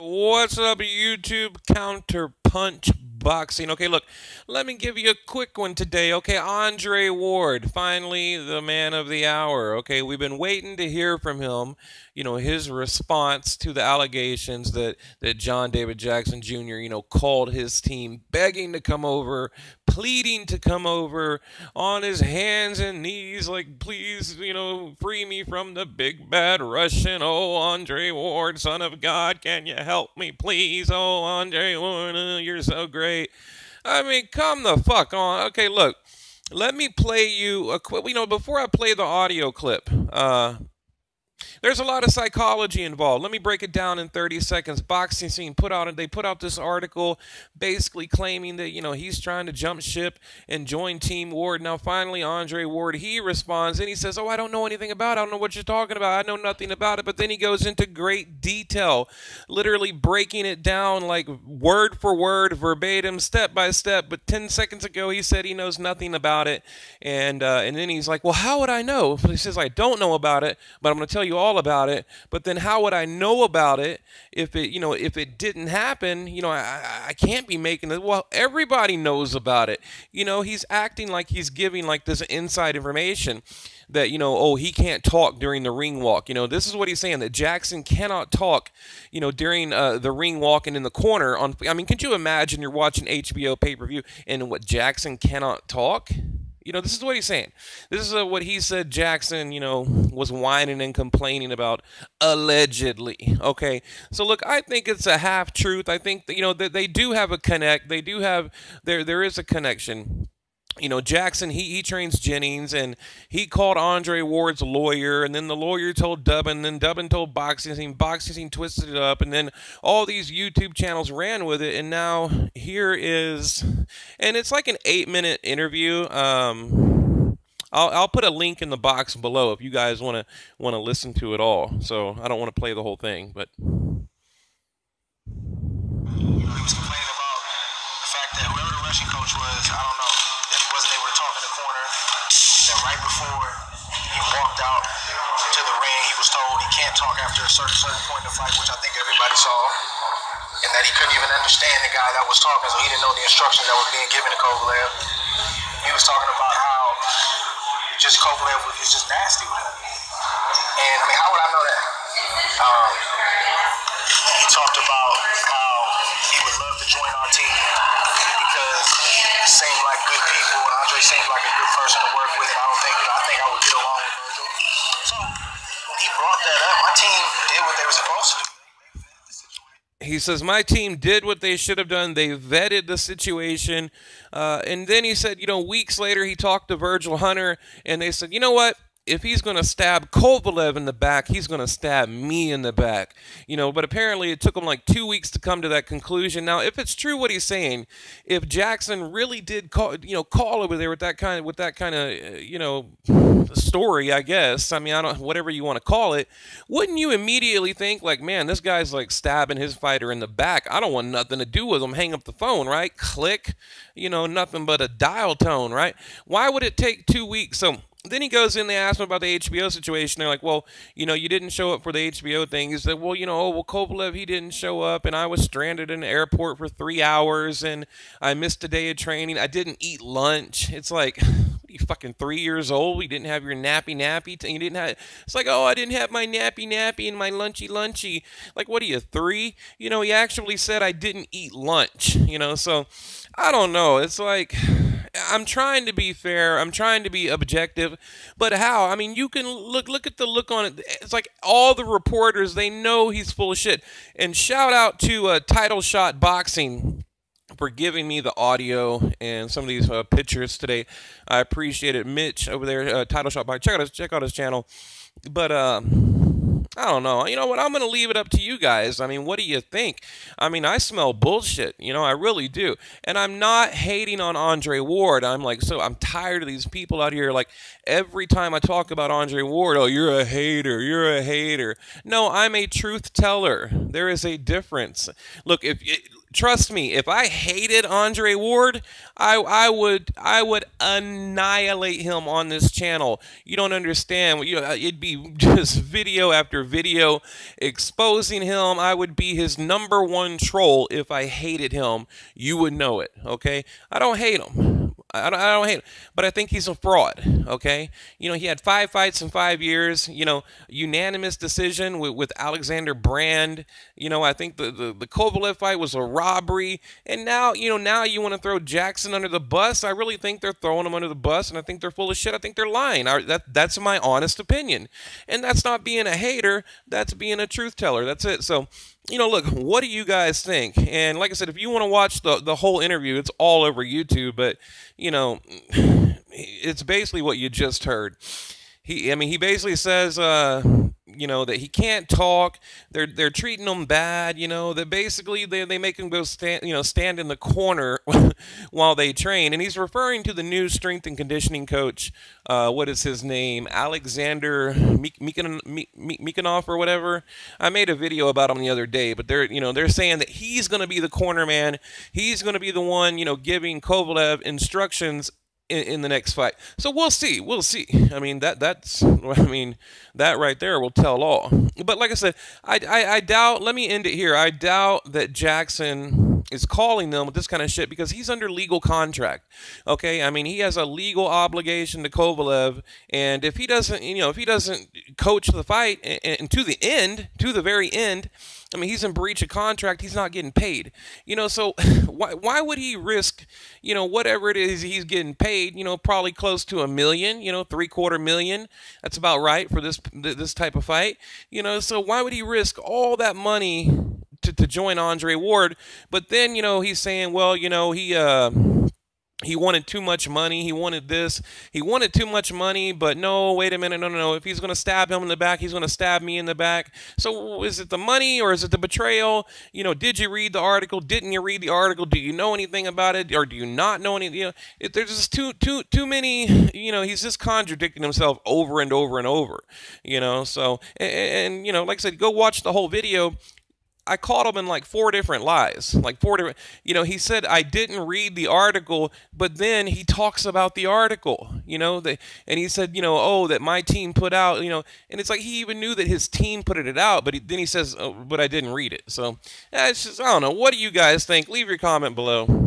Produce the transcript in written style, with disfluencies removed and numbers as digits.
What's up, YouTube? Counterpunch Boxing. Okay, look, let me give you a quick one today. Okay, Andre Ward, finally the man of the hour. Okay, we've been waiting to hear from him, his response to the allegations that John David Jackson Jr., called his team begging to come over, pleading to come over on his hands and knees, like, please, free me from the big bad Russian. Oh, Andre Ward, son of God, can you help me, please? Oh, Andre Ward, you're so great. I mean, come the fuck on. Okay, look, let me play you a quick, before I play the audio clip, there's a lot of psychology involved. Let me break it down in 30 seconds. Boxing Scene put out this article basically claiming that, he's trying to jump ship and join Team Ward. Now, finally, Andre Ward, he responds and he says, oh, I don't know anything about it. I don't know what you're talking about. I know nothing about it. But then he goes into great detail, literally breaking it down like word for word, verbatim, step by step. But 10 seconds ago, he said he knows nothing about it. And then he's like, well, how would I know? He says, I don't know about it, but I'm going to tell you all about it. But then how would I know about it if it didn't happen? I can't be making it. Well, everybody knows about it. He's acting like he's giving like this inside information that, oh, he can't talk during the ring walk. This is what he's saying, that Jackson cannot talk, during the ring walk and in the corner. I mean, could you imagine you're watching HBO pay-per-view and what Jackson cannot talk? This is what he's saying. This is what he said Jackson, was whining and complaining about, allegedly. Okay, so look, I think it's a half-truth. I think that, that they do have a connect. They do have, there is a connection. Jackson, he trains Jennings, and he called Andre Ward's lawyer, and then the lawyer told Dubbin, and then Dubbin told Boxing Scene. Boxing Scene twisted it up, and then all these YouTube channels ran with it, and now here is, and it's like an 8-minute interview. I'll put a link in the box below if you guys want to listen to it all. So I don't want to play the whole thing, but. He was complaining about the fact that whoever the Russian coach was, I don't know, that he wasn't able to talk in the corner, that right before he walked out to the ring, he was told he can't talk after a certain point in the fight, which I think everybody saw, and that he couldn't even understand the guy that was talking, so he didn't know the instructions that were being given to Kovalev. He was talking about how just Kovalev is just nasty with him. And, I mean, how would I know that? He talked about how he would love to join our team because he seemed like good people, and Andre seemed like a good person to work with, and I think I would get along with Virgil. So when he brought that up, my team did what they were supposed to do. He says, my team did what they should have done. They vetted the situation. And then he said, weeks later, he talked to Virgil Hunter, and they said, you know what? If he's going to stab Kovalev in the back, he's going to stab me in the back. But apparently it took him like 2 weeks to come to that conclusion. Now, if it's true what he's saying, if Jackson really did call over there with that kind of, story, I guess. I mean, whatever you want to call it, wouldn't you immediately think like, man, this guy's like stabbing his fighter in the back. I don't want nothing to do with him. Hang up the phone, right? Click, nothing but a dial tone, right? Why would it take 2 weeks? So then he goes in, they ask him about the HBO situation. They're like, well, you didn't show up for the HBO thing. He said, well, Kovalev, he didn't show up, and I was stranded in the airport for 3 hours, and I missed a day of training. I didn't eat lunch. It's like, what are you, fucking 3 years old? You didn't have your nappy. You didn't have, it's like, oh, I didn't have my nappy and my lunchy. Like, what are you, 3? He actually said I didn't eat lunch, so I don't know. It's like, I'm trying to be fair. I'm trying to be objective. But how? I mean, you can look at the look on it. It's like all the reporters, they know he's full of shit. And shout out to Title Shot Boxing for giving me the audio and some of these pictures today. I appreciate it. Mitch over there, Title Shot Boxing. Check out his channel. But I don't know. You know what? I'm going to leave it up to you guys. I mean, what do you think? I mean, I smell bullshit. I really do. And I'm not hating on Andre Ward. I'm tired of these people out here. Like, every time I talk about Andre Ward, oh, you're a hater. You're a hater. No, I'm a truth teller. There is a difference. Look, trust me, if I hated Andre Ward, I would annihilate him on this channel. You don't understand. It'd be just video after video exposing him. I would be his #1 troll if I hated him. You would know it, okay? I don't hate him. I don't hate him, but I think he's a fraud, okay? He had 5 fights in 5 years, unanimous decision with Alexander Brand. I think the Kovalev fight was a robbery, and now you want to throw Jackson under the bus. I really think they're throwing him under the bus, and I think they're full of shit. I think they're lying. That's my honest opinion, and that's not being a hater. That's being a truth teller. That's it. So, look, what do you guys think? And like I said, if you want to watch the whole interview, it's all over YouTube, but, it's basically what you just heard. He basically says, that he can't talk. They're treating him bad. That basically they make him go stand in the corner while they train. And he's referring to the new strength and conditioning coach. What is his name? Alexander Mikanov or whatever. I made a video about him the other day, but they're saying that he's going to be the corner man. He's going to be the one, giving Kovalev instructions in the next fight. So we'll see. That right there will tell all. But like I said, I doubt, let me end it here. I doubt that Jackson is calling them with this kind of shit because he's under legal contract. Okay? He has a legal obligation to Kovalev, and if he doesn't, if he doesn't coach the fight and to the very end, he's in breach of contract. He's not getting paid. So why would he risk, whatever it is he's getting paid, probably close to $1 million, $750,000 million. That's about right for this type of fight. So why would he risk all that money to join Andre Ward? But then, he's saying, well, he wanted too much money. He wanted this. He wanted too much money, but no, wait a minute. No. If he's going to stab him in the back, he's going to stab me in the back. So is it the money or is it the betrayal? Did you read the article? Didn't you read the article? Do you know anything about it? Or do you not know anything? There's just too many, he's just contradicting himself over and over and over, So, and like I said, go watch the whole video. I caught him in like 4 different lies, he said, I didn't read the article, but then he talks about the article, and he said, that my team put out, and it's like he even knew that his team put it out, but then he says, oh, but I didn't read it. So it's just, I don't know. What do you guys think? Leave your comment below.